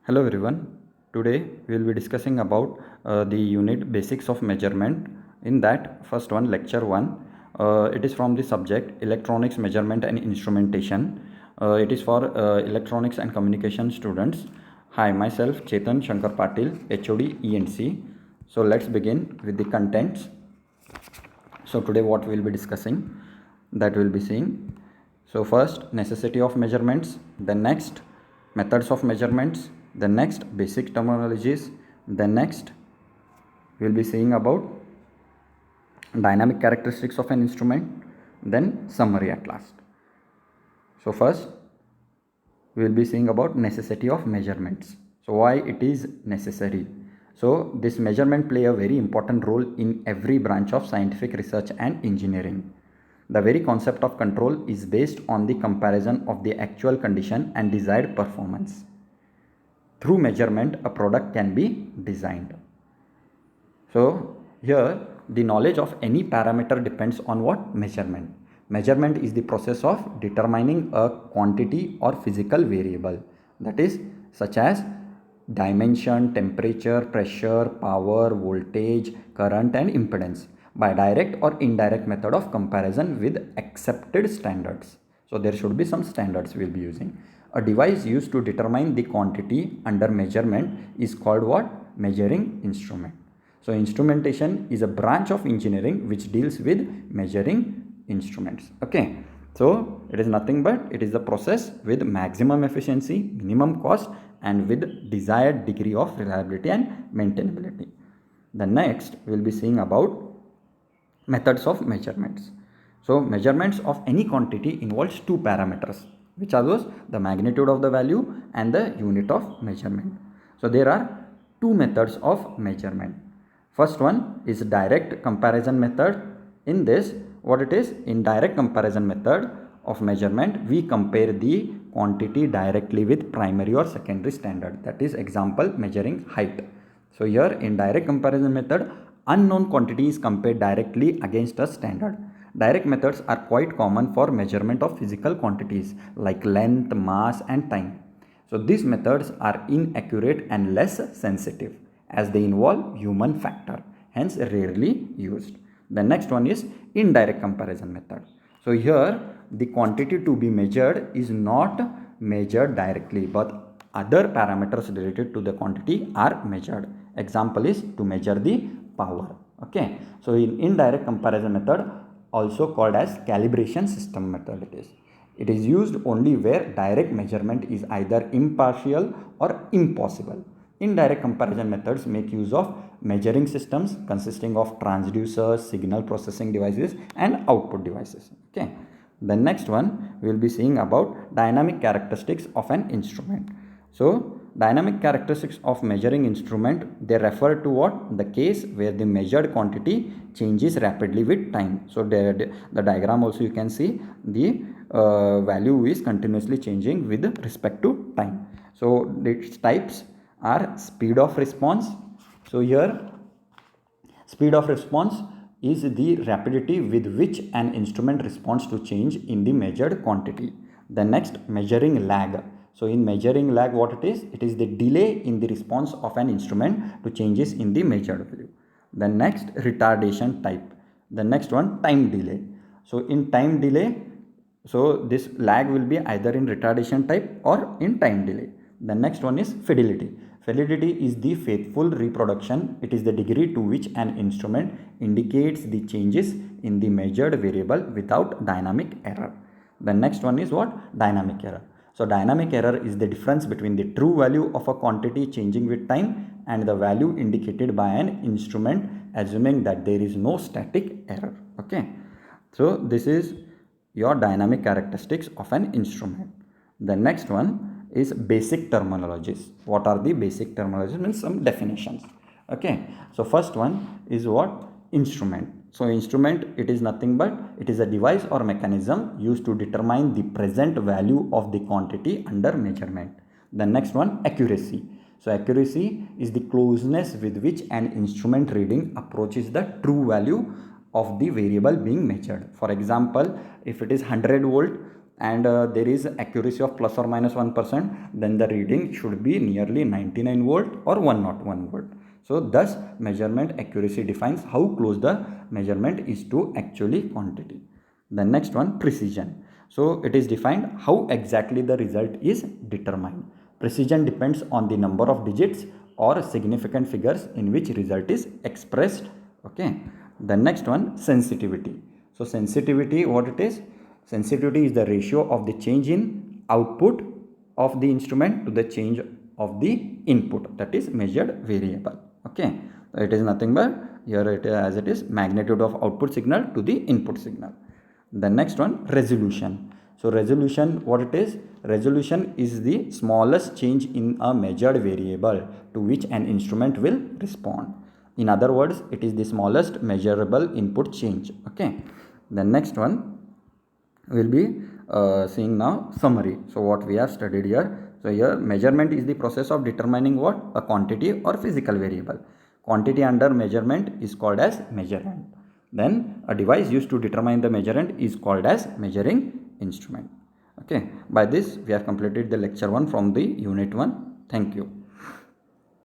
Hello everyone. Today we will be discussing about the unit basics of measurement. In that first one, lecture 1, it is from the subject electronics measurement and instrumentation. It is for electronics and communication students. Hi, myself Chetan Shankar Patil, HOD ENC. So let's begin with the contents. So today what we will be discussing, that we will be seeing. So first, necessity of measurements, then next methods of measurements, then next basic terminologies, then next we will be seeing about dynamic characteristics of an instrument, then summary at last. So first we will be seeing about necessity of measurements. So why it is necessary? So this measurement play a very important role in every branch of scientific research and engineering. The very concept of control is based on the comparison of the actual condition and desired performance. Through measurement, a product can be designed. So here the knowledge of any parameter depends on what? Measurement. Measurement is the process of determining a quantity or physical variable, that is such as dimension, temperature, pressure, power, voltage, current and impedance by direct or indirect method of comparison with accepted standards. So there should be some standards we will be using. A device used to determine the quantity under measurement is called what? Measuring instrument. So instrumentation is a branch of engineering which deals with measuring instruments. Okay. So it is nothing but it is the process with maximum efficiency, minimum cost and with desired degree of reliability and maintainability. The next we will be seeing about methods of measurements. So measurements of any quantity involves two parameters, which are those? The magnitude of the value and the unit of measurement. So there are two methods of measurement. First one is direct comparison method. In this, what it is? In direct comparison method of measurement, we compare the quantity directly with primary or secondary standard. That is example measuring height. So here in direct comparison method, unknown quantity is compared directly against a standard. Direct methods are quite common for measurement of physical quantities like length, mass and time. So these methods are inaccurate and less sensitive as they involve human factor, hence rarely used. The next one is indirect comparison method. So here the quantity to be measured is not measured directly, but other parameters related to the quantity are measured. Example is to measure the power. Okay. So in indirect comparison method, also called as calibration system method, it is used only where direct measurement is either impartial or impossible. Indirect comparison methods make use of measuring systems consisting of transducers, signal processing devices and output devices. Okay. The next one we will be seeing about dynamic characteristics of an instrument. So dynamic characteristics of measuring instrument, they refer to what? The case where the measured quantity changes rapidly with time. So the diagram also you can see the value is continuously changing with respect to time. So its types are speed of response. So here speed of response is the rapidity with which an instrument responds to change in the measured quantity. The next, measuring lag. So in measuring lag, what it is? It is the delay in the response of an instrument to changes in the measured value. The next, retardation type. The next one, time delay. So in time delay, so this lag will be either in retardation type or in time delay. The next one is fidelity. Fidelity is the faithful reproduction. It is the degree to which an instrument indicates the changes in the measured variable without dynamic error. The next one is what? Dynamic error. So dynamic error is the difference between the true value of a quantity changing with time and the value indicated by an instrument, assuming that there is no static error. Okay. So this is your dynamic characteristics of an instrument. The next one is basic terminologies. What are the basic terminologies? Means some definitions. Okay. So first one is what? Instrument. So instrument, it is nothing but it is a device or mechanism used to determine the present value of the quantity under measurement. The next one, accuracy. So accuracy is the closeness with which an instrument reading approaches the true value of the variable being measured. For example, if it is 100 volt, and there is accuracy of plus or minus 1%, then the reading should be nearly 99 volt or 101 volt. So thus measurement accuracy defines how close the measurement is to actually quantity. The next one, precision. So it is defined how exactly the result is determined. Precision depends on the number of digits or significant figures in which result is expressed. Okay. The next one, sensitivity. So sensitivity, what it is? Sensitivity is the ratio of the change in output of the instrument to the change of the input, that is measured variable. Okay. So it is nothing but here it is, as it is magnitude of output signal to the input signal. The next one, resolution. So resolution, what it is? Resolution is the smallest change in a measured variable to which an instrument will respond. In other words, it is the smallest measurable input change. Okay. The next one will be seeing now summary. So what we have studied here. So here measurement is the process of determining what? A quantity or physical variable. Quantity under measurement is called as measurement. Then a device used to determine the measurement is called as measuring instrument. Okay. By this we have completed the lecture 1 from the unit 1. Thank you.